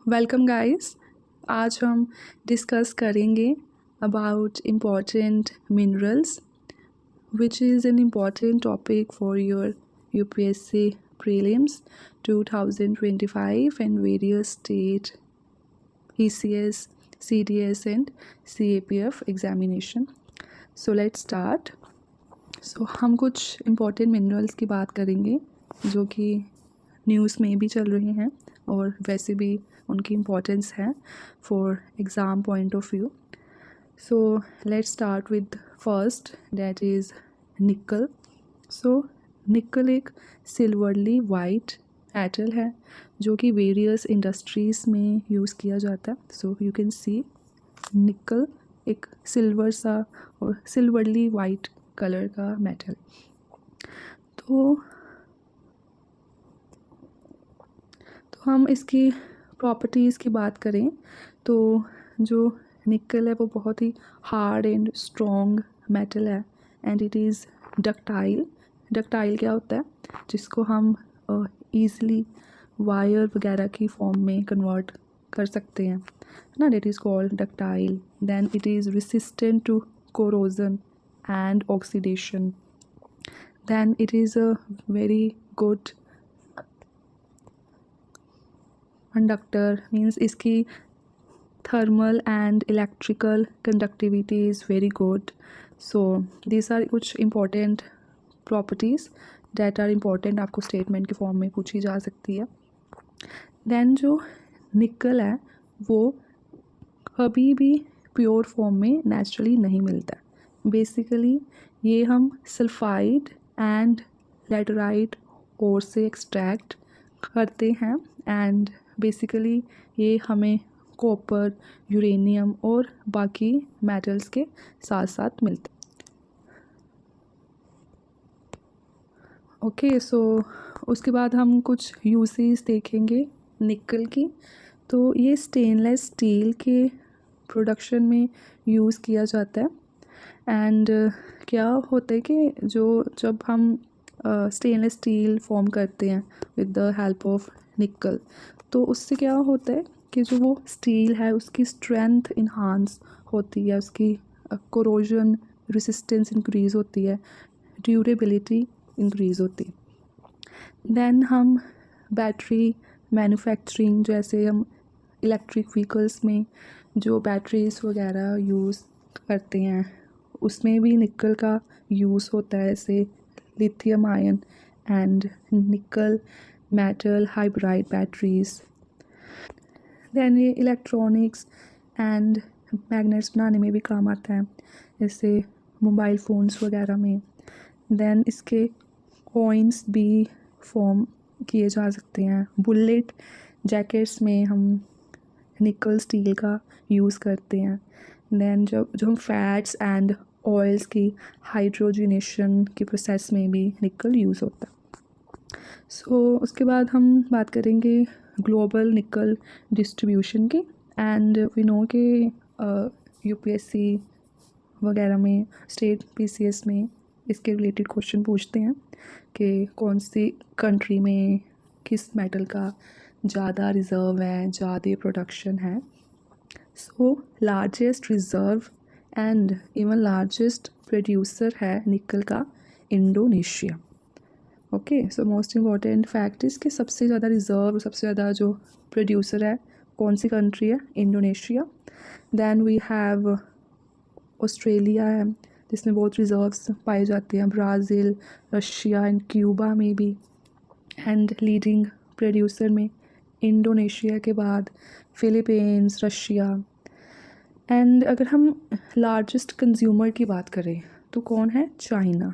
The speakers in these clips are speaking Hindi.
Welcome guys. आज हम डिस्कस करेंगे about important minerals which is an important topic for your UPSC prelims 2025 and various state ECS, CDS and CAPF examination. So let's start. So हम कुछ इम्पॉर्टेंट मिनरल्स की बात करेंगे जो कि न्यूज़ में भी चल रहे हैं और वैसे भी उनकी इम्पोर्टेंस है for exam point of view. So let's start with first, that is निकल. सो निकल एक सिल्वरली वाइट मेटल है जो कि वेरियस इंडस्ट्रीज़ में यूज़ किया जाता है. सो यू कैन सी निकल एक सिल्वर सा और सिल्वरली वाइट कलर का मेटल. तो हम इसकी प्रॉपर्टीज़ की बात करें तो जो निकल है वो बहुत ही हार्ड एंड स्ट्रॉन्ग मेटल है and it is ductile. Ductile क्या होता है? जिसको हम ईज़िली वायर वगैरह की फॉर्म में कन्वर्ट कर सकते हैं ना, that is called ductile. Then it is resistant to corrosion and oxidation. Then it is a very good conductor, means इसकी thermal and electrical conductivity is very good. So these are कुछ important properties that are important, आपको स्टेटमेंट के फॉर्म में पूछी जा सकती है. देन जो निकल है वो कभी भी प्योर फॉर्म में नेचुरली नहीं मिलता. बेसिकली ये हम सल्फाइड एंड लैटेराइट ओर से एक्सट्रैक्ट करते हैं एंड बेसिकली ये हमें कॉपर, यूरेनियम और बाकी मेटल्स के साथ साथ मिलते हैं. ओके, सो उसके बाद हम कुछ यूसेज देखेंगे निकल की. तो ये स्टेनलेस स्टील के प्रोडक्शन में यूज़ किया जाता है एंड क्या होता है कि जब हम स्टेनलेस स्टील फॉर्म करते हैं विद द हेल्प ऑफ निकल, तो उससे क्या होता है कि जो वो स्टील है उसकी स्ट्रेंथ इन्हांस होती है, उसकी कोरोजन रेसिस्टेंस इंक्रीज़ होती है, ड्यूरेबिलिटी इंक्रीज़ होती है. देन हम बैटरी मैन्युफैक्चरिंग, जैसे हम इलेक्ट्रिक व्हीकल्स में जो बैटरीज़ वगैरह यूज़ करते हैं उसमें भी निकल का यूज़ होता है, जैसे lithium ion and nickel metal hybrid batteries. Then ये इलेक्ट्रॉनिक्स एंड मैग्नेट्स बनाने में भी काम आता है, जैसे मोबाइल फ़ोन्स वगैरह में. दैन इसके कॉइन्स भी फॉर्म किए जा सकते हैं. बुलेट जैकेट्स में हम निकल स्टील का यूज़ करते हैं. दैन जो हम फैट्स एंड ऑयल्स की हाइड्रोजनेशन की प्रोसेस में भी निकल यूज़ होता है. सो उसके बाद हम बात करेंगे ग्लोबल निकल डिस्ट्रीब्यूशन की. एंड वी नो कि UPSC वगैरह में, स्टेट PCS में इसके रिलेटेड क्वेश्चन पूछते हैं कि कौन सी कंट्री में किस मेटल का ज़्यादा रिज़र्व है, ज़्यादा प्रोडक्शन है. So largest reserve and even largest producer है निकल का Indonesia. Okay, so most important fact is कि सबसे ज़्यादा रिज़र्व, सबसे ज़्यादा जो प्रोड्यूसर है कौन सी कंट्री है? Indonesia. Than we have Australia है जिसमें बहुत रिज़र्व्स पाए जाते हैं, ब्राज़ील, रशिया एंड क्यूबा में भी. एंड लीडिंग प्रोड्यूसर में इंडोनेशिया के बाद फ़िलीपींस, रशिया. एंड अगर हम लार्जेस्ट कंज्यूमर की बात करें तो कौन है? चाइना.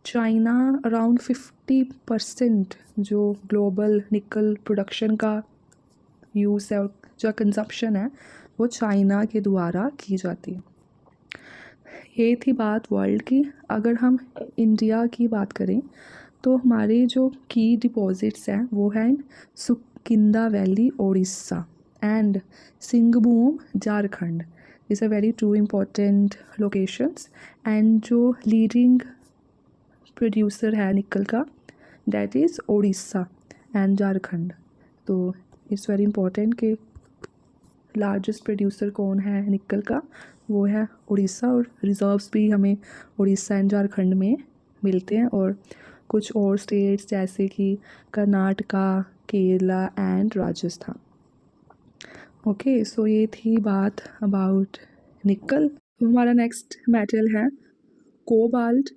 चाइना अराउंड 50% जो ग्लोबल निकल प्रोडक्शन का यूज़ है और जो कंजप्शन है वो चाइना के द्वारा की जाती है. ये थी बात वर्ल्ड की. अगर हम इंडिया की बात करें तो हमारे जो की डिपॉजिट्स हैं वो हैं Sukinda valley Odisha and Singhbhum Jharkhand. This are very two important locations. And जो लीडिंग प्रोड्यूसर है निकल का that is Odisha and Jharkhand. तो इट्स वेरी इंपॉर्टेंट कि लार्जेस्ट प्रोड्यूसर कौन है निकल का, वो है उड़ीसा, और रिज़र्व्स भी हमें उड़ीसा एंड झारखंड में मिलते हैं, और कुछ और स्टेट्स जैसे कि Karnataka, Kerala and Rajasthan. Okay, so ये थी बात अबाउट निकल। तो हमारा नेक्स्ट मेटल है कोबाल्ट।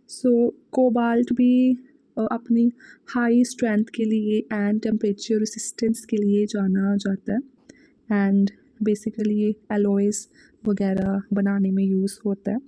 सो कोबाल्ट भी अपनी हाई स्ट्रेंथ के लिए एंड टेम्परेचर रेसिस्टेंस के लिए जाना जाता है, एंड बेसिकली ये एलॉयज़ वगैरह बनाने में यूज़ होता है।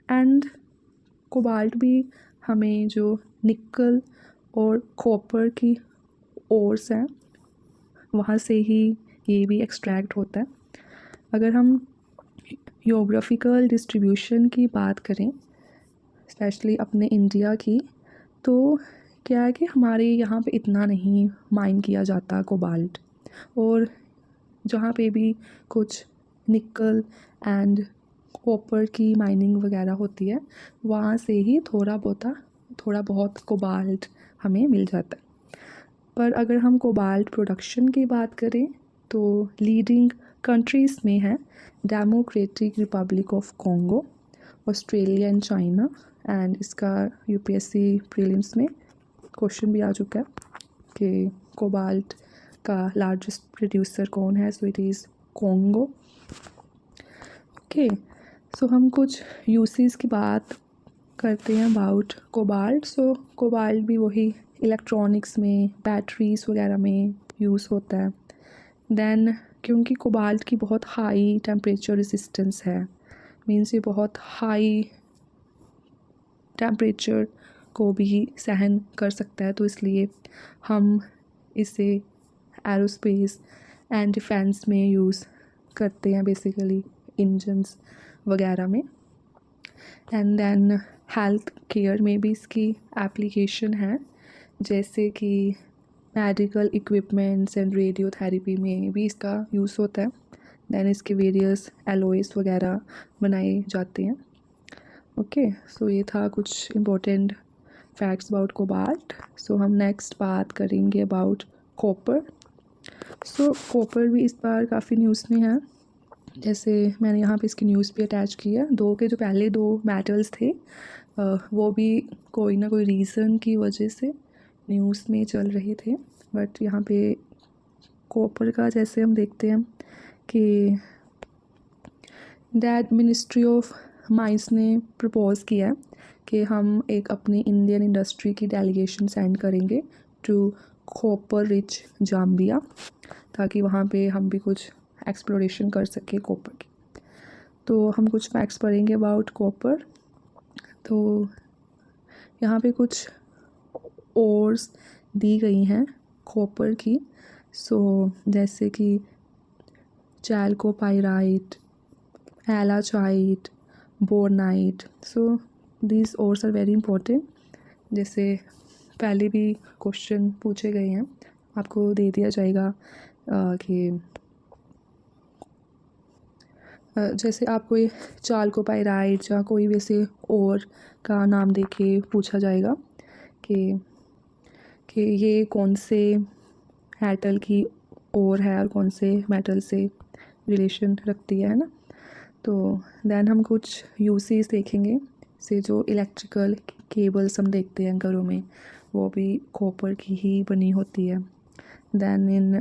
एंड कोबाल्ट भी हमें जो निकल और कॉपर की ओर्स हैं वहाँ से ही ये भी एक्सट्रैक्ट होता है। अगर हम योग्राफिकल डिस्ट्रीब्यूशन की बात करें स्पेशली अपने इंडिया की, तो क्या है कि हमारे यहाँ पे इतना नहीं माइन किया जाता कोबाल्ट, और जहाँ पे भी कुछ निकल एंड कॉपर की माइनिंग वगैरह होती है वहाँ से ही थोड़ा बहुत कोबाल्ट हमें मिल जाता है। पर अगर हम कोबाल्ट प्रोडक्शन की बात करें तो लीडिंग कंट्रीज़ में है democratic Republic of Congo, Australia and China, and इसका यूपीएससी प्रीलिम्स में क्वेश्चन भी आ चुका है कि कोबाल्ट का लार्जेस्ट प्रोड्यूसर कौन है, so it is Congo. Okay, so हम कुछ यूसेस की बात करते हैं अबाउट कोबाल्ट। सो कोबाल्ट भी वही इलेक्ट्रॉनिक्स में, बैटरीज वगैरह में यूज़ होता है। देन क्योंकि कोबाल्ट की बहुत हाई टेम्परेचर रेसिस्टेंस है, मीन्स ये बहुत हाई टेम्परेचर को भी सहन कर सकता है, तो इसलिए हम इसे एरोस्पेस एंड डिफेंस में यूज़ करते हैं, बेसिकली इंजन्स वगैरह में। एंड देन हेल्थ केयर में भी इसकी एप्लीकेशन है, जैसे कि मेडिकल इक्विपमेंट्स एंड रेडियोथेरेपी में भी इसका यूज़ होता है। देन इसके वेरियस एलॉयज़ वगैरह बनाए जाते हैं। ओके, सो ये था कुछ इम्पोर्टेंट फैक्ट्स अबाउट कोबाल्ट। सो हम नेक्स्ट बात करेंगे अबाउट कॉपर। सो कॉपर भी इस बार काफ़ी न्यूज़ में है, जैसे मैंने यहाँ पे इसकी न्यूज़ भी अटैच की है। जो पहले दो मेटल्स थे वो भी कोई ना कोई रीज़न की वजह से न्यूज़ में चल रहे थे, बट यहाँ पे कॉपर का जैसे हम देखते हैं कि दैट मिनिस्ट्री ऑफ माइंस ने प्रपोज़ किया है कि हम एक अपनी इंडियन इंडस्ट्री की डेलीगेशन सेंड करेंगे टू कॉपर रिच जाम्बिया, ताकि वहाँ पे हम भी कुछ एक्सप्लोरेशन कर सके कॉपर की। तो हम कुछ फैक्ट्स पढ़ेंगे अबाउट कॉपर। तो यहाँ पे कुछ ओर्स दी गई हैं कॉपर की, सो जैसे कि chalcopyrite, malachite, bornite. So these ores are very important, जैसे पहले भी क्वेश्चन पूछे गए हैं, आपको दे दिया जाएगा कि जैसे आप कोई चैल्कोपाइराइट या कोई वैसे और का नाम देके पूछा जाएगा कि ये कौन से मेटल की और है और कौन से मेटल से रिलेशन रखती है ना। तो देन हम कुछ यूसेस देखेंगे, से जो इलेक्ट्रिकल केबल्स हम देखते हैं घरों में वो भी कॉपर की ही बनी होती है। Then in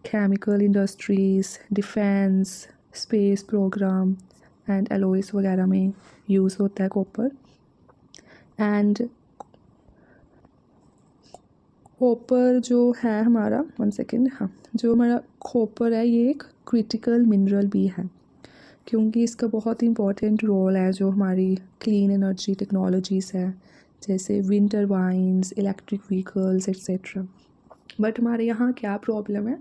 chemical industries, defence, space programme and alloys वगैरह में यूज़ होता है कॉपर। एंड कॉपर जो है हमारा, वन सेकेंड, हाँ, जो हमारा कॉपर है ये एक क्रिटिकल मिनरल भी है, क्योंकि इसका बहुत इंपॉर्टेंट रोल है जो हमारी क्लीन एनर्जी टेक्नोलॉजीज़ है, जैसे wind turbines, electric vehicles etcetera. But हमारे यहाँ क्या प्रॉब्लम है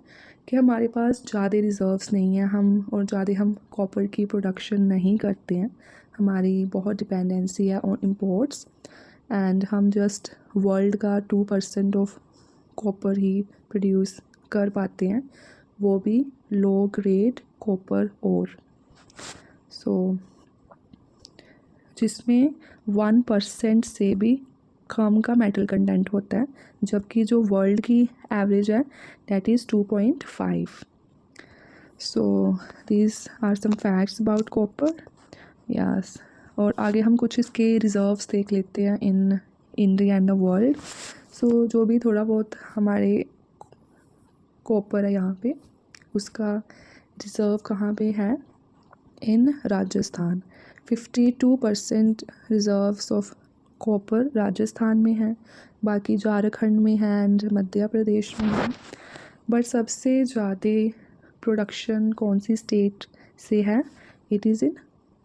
कि हमारे पास ज़्यादा रिज़र्व्स नहीं है, हम ज़्यादा हम कॉपर की प्रोडक्शन नहीं करते हैं, हमारी बहुत डिपेंडेंसी है ऑन इम्पोर्ट्स, एंड हम जस्ट वर्ल्ड का 2% ऑफ कॉपर ही प्रोड्यूस कर पाते हैं, वो भी लो ग्रेड कॉपर और सो जिसमें 1% से भी कम का मेटल कंटेंट होता है, जबकि जो वर्ल्ड की एवरेज है that is 2.5। So these are some facts about copper. Yes, और आगे हम कुछ इसके रिज़र्व्स देख लेते हैं in India and the world. So जो भी थोड़ा बहुत हमारे कॉपर है यहाँ पे, उसका रिज़र्व कहाँ पे है, in Rajasthan. 52% reserves of copper Rajasthan में है, बाकी झारखंड में है एंड मध्य प्रदेश में है। बट सबसे ज़्यादा प्रोडक्शन कौन सी स्टेट से है, it is in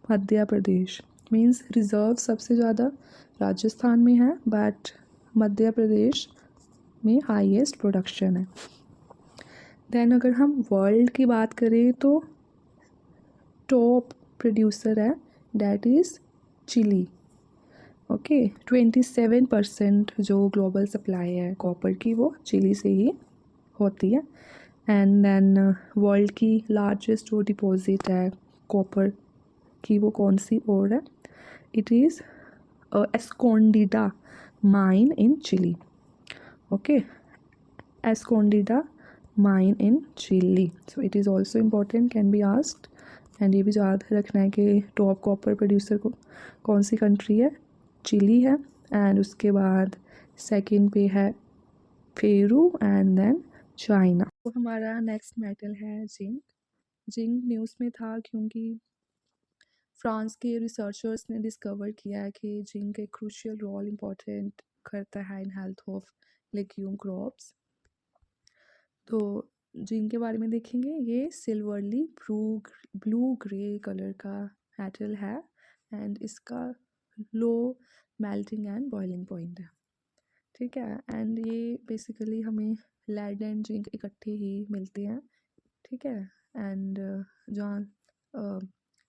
Madhya Pradesh. Means reserve सबसे ज़्यादा राजस्थान में है, बट मध्य प्रदेश में हाईएस्ट प्रोडक्शन है। देन अगर हम वर्ल्ड की बात करें तो टॉप प्रोड्यूसर है डैट इज़ चिली। ओके, 27% जो ग्लोबल सप्लाई है कॉपर की वो चिली से ही होती है। एंड देन वर्ल्ड की लार्जेस्ट जो डिपॉजिट है कॉपर की वो कौन सी और है, it is Escondida mine in Chile. Okay, Escondida mine in Chile. So it is also important, can be asked. And ये भी याद रखना है कि टॉप कॉपर प्रोड्यूसर को कौन सी कंट्री है, चिली है। एंड उसके बाद सेकंड पे है पेरू एंड देन चाइना। तो हमारा नेक्स्ट मेटल है जिंक। जिंक न्यूज़ में था क्योंकि फ्रांस के रिसर्चर्स ने डिस्कवर किया है कि जिंक एक क्रूशियल रोल इम्पोर्टेंट करता है in health of legume crops. तो जिंक के बारे में देखेंगे, ये सिल्वरली ब्लू ग्रे कलर का मेटल है एंड इसका low melting and boiling point है। ठीक है, एंड ये बेसिकली हमें लेड एंड जिंक इकट्ठे ही मिलते हैं। ठीक है, एंड जहाँ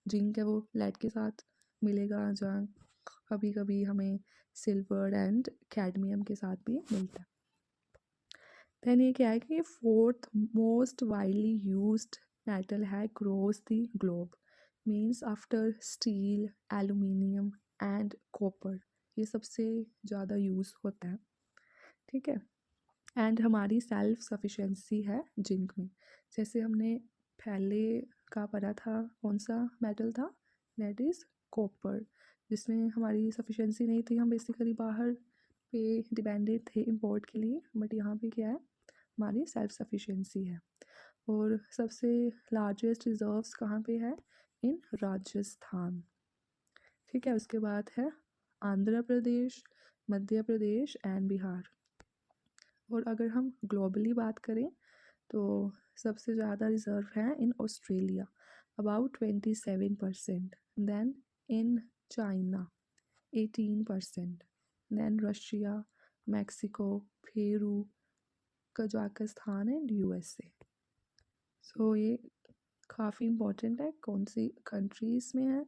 जिंक है वो लेड के साथ मिलेगा, जहाँ कभी कभी हमें सिल्वर एंड कैडमियम के साथ भी मिलता है। दैन ये क्या है कि fourth most widely used metal है cross the globe. Means after steel, aluminium and copper, ये सबसे ज़्यादा यूज़ होता है। ठीक है, एंड हमारी सेल्फ सफिशेंसी है जिंक में। जैसे हमने पहले का पढ़ा था, कौन सा मेटल था, दैट इज़ कॉपर, जिसमें हमारी सफिशेंसी नहीं थी, हम बेसिकली बाहर पे डिपेंडेड थे इंपोर्ट के लिए। बट यहाँ पे क्या है, हमारी सेल्फ सफिशेंसी है। और सबसे लार्जेस्ट रिजर्व्स कहाँ पे है, इन राजस्थान। ठीक है, उसके बाद है आंध्र प्रदेश, मध्य प्रदेश एंड बिहार। और अगर हम ग्लोबली बात करें तो सबसे ज़्यादा रिजर्व है in Australia, about 27%। Then in China 18%। Then Russia, Mexico, Peru, Kazakhstan and USA. So ये काफ़ी इम्पोर्टेंट है कौन सी कंट्रीज़ में है।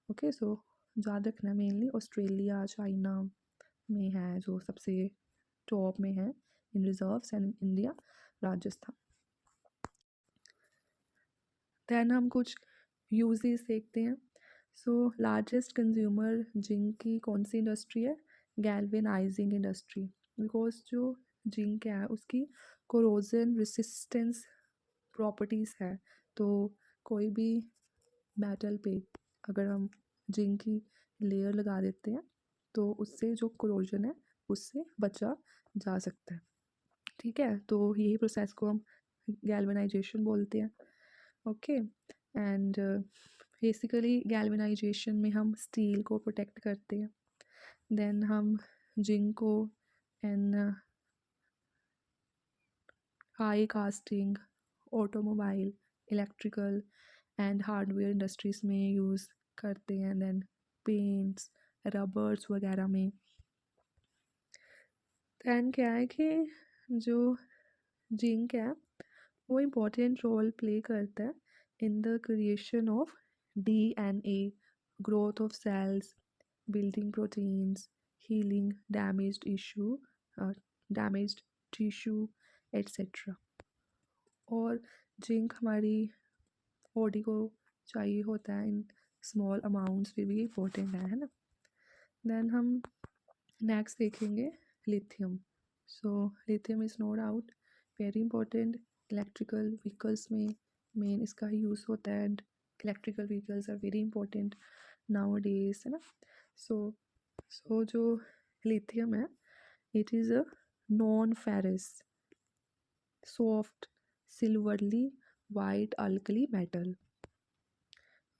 ओके, सो याद रखना मेनली ऑस्ट्रेलिया, चाइना में है जो सबसे टॉप में है in reserves, and India Rajasthan. Then हम कुछ यूजेस देखते हैं। सो लार्जेस्ट कंज्यूमर जिंक की कौन सी इंडस्ट्री है, गैल्वेनाइजिंग इंडस्ट्री। बिकॉज जो जिंक है उसकी कोरोजन रेसिस्टेंस प्रॉपर्टीज़ है। तो कोई भी मेटल पे अगर हम जिंक की लेयर लगा देते हैं तो उससे जो कोरोजन है उससे बचा जा सकता है। ठीक है, तो यही प्रोसेस को हम गैल्वेनाइजेशन बोलते हैं। ओके, एंड बेसिकली गैल्वेनाइजेशन में हम स्टील को प्रोटेक्ट करते हैं। देन हम जिंक को in die casting, automobile, electrical and hardware industries में यूज़ करते हैं। देन पेंट्स, रबर्स वगैरह में। दैन क्या है कि जो जिंक है वो इम्पोर्टेंट रोल प्ले करता है in the creation of DNA, growth of cells, building proteins, healing damaged tissue etcetera. और जिंक हमारी बॉडी को चाहिए होता है इन स्मॉल अमाउंट्स पे भी इम्पोर्टेंट है ना। देन हम नेक्स्ट देखेंगे lithium. So lithium is no doubt very important electrical vehicles में मेन इसका यूज़ होता है and electrical vehicles are very important nowadays, है ना। सो जो लिथियम है it is a non ferrous soft silvery white alkali metal.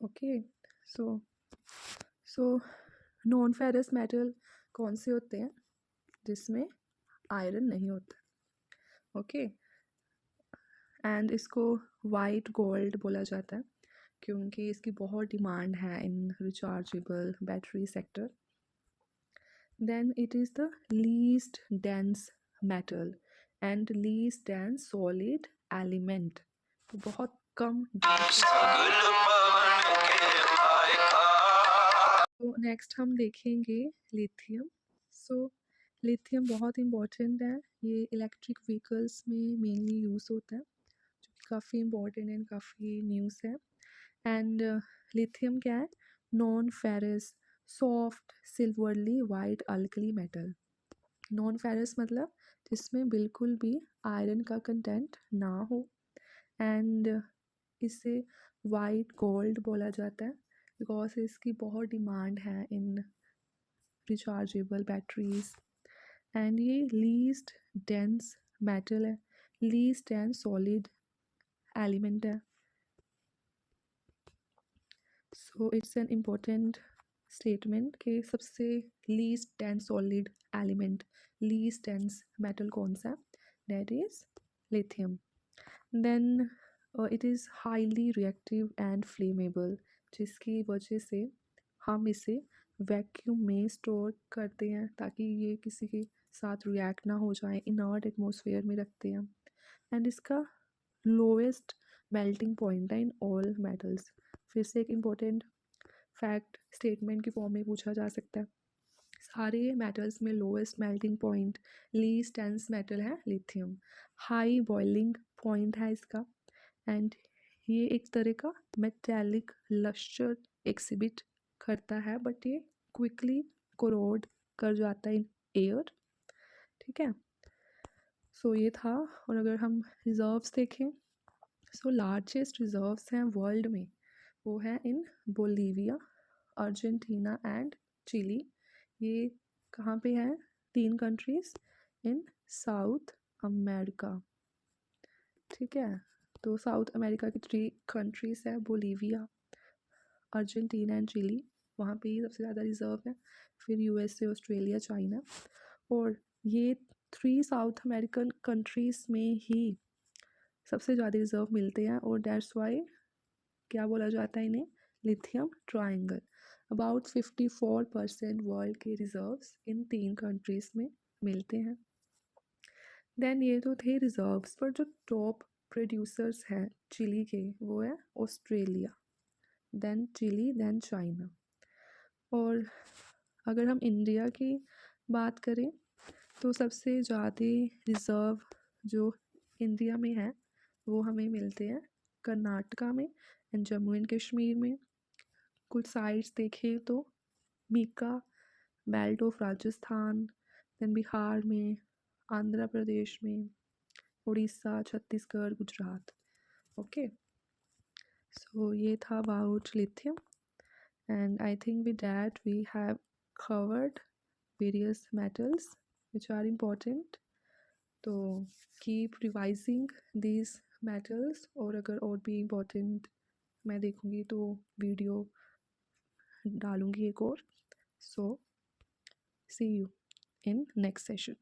Okay, so non ferrous metal कौन से होते हैं? जिसमें आयरन नहीं होता। ओके, एंड इसको वाइट गोल्ड बोला जाता है क्योंकि इसकी बहुत डिमांड है in rechargeable battery sector. Then it is the least dense metal and least dense solid element, बहुत कम। तो नेक्स्ट हम देखेंगे लिथियम। सो लिथियम बहुत इम्पॉर्टेंट है, ये इलेक्ट्रिक व्हीकल्स में मेनली यूज़ होता है जो कि काफ़ी इम्पॉर्टेंट है, काफ़ी न्यूज़ है। एंड लिथियम क्या है? Non ferrous soft silvery white alkali metal. Non ferrous मतलब जिसमें बिल्कुल भी आयरन का कंटेंट ना हो, एंड इसे वाइट गोल्ड बोला जाता है बिकॉज इसकी बहुत डिमांड है इन रिचार्जेबल बैटरीज। एंड ये लीस्ट डेंस मेटल है, लीस्ट डेंस सॉलिड एलिमेंट है। So it's an important statement कि सबसे least dense solid element, least dense metal कौन सा है? That is lithium. Then it is highly reactive and flammable, जिसकी वजह से हम इसे वैक्यूम में स्टोर करते हैं ताकि ये किसी के साथ रिएक्ट ना हो जाए, इनर्ट एटमॉस्फेयर में रखते हैं। एंड इसका लोएस्ट मेल्टिंग पॉइंट है इन ऑल मेटल्स। फिर से एक इम्पोर्टेंट फैक्ट स्टेटमेंट की फॉर्म में पूछा जा सकता है, सारे मेटल्स में lowest melting point least dense metal है लिथियम। हाई बॉइलिंग पॉइंट है इसका, एंड ये एक तरह का मेटेलिक लस्टर एक्सिबिट करता है, बट ये क्विकली कोरोड कर जाता है इन एयर। ठीक है, सो ये था। और अगर हम रिजर्व्स देखें, सो लार्जेस्ट रिजर्व्स हैं वर्ल्ड में वो है इन बोलीविया, अर्जेंटीना एंड चिली। ये कहाँ पे है? 3 कंट्रीज इन साउथ अमेरिका। ठीक है, तो साउथ अमेरिका की 3 कंट्रीज है बोलीविया, अर्जेंटीना एंड चिली, वहाँ पे ही सबसे ज़्यादा रिजर्व है। फिर यूएसए, ऑस्ट्रेलिया, चाइना, और ये 3 साउथ अमेरिकन कंट्रीज़ में ही सबसे ज़्यादा रिजर्व मिलते हैं, और दैट्स वाई क्या बोला जाता है इन्हें? Lithium triangle. अबाउट 54% वर्ल्ड के रिजर्व्स इन 3 कंट्रीज़ में मिलते हैं। देन ये तो थे रिजर्व्स, पर जो टॉप प्रोड्यूसर्स हैं चिली के वो है Australia, then Chile, then China. और अगर हम इंडिया की बात करें तो सबसे ज़्यादा रिज़र्व जो इंडिया में है वो हमें मिलते हैं कर्नाटका में एंड जम्मू एंड कश्मीर में। कुछ साइट्स देखें तो mica belt of Rajasthan, then Bihar में, आंध्र प्रदेश में, उड़ीसा, छत्तीसगढ़, गुजरात। ओके, सो ये था about lithium, and I think with that we have covered various metals which are important. तो keep revising these metals, और अगर और भी important मैं देखूँगी तो वीडियो डालूँगी एक और। So see you in next session.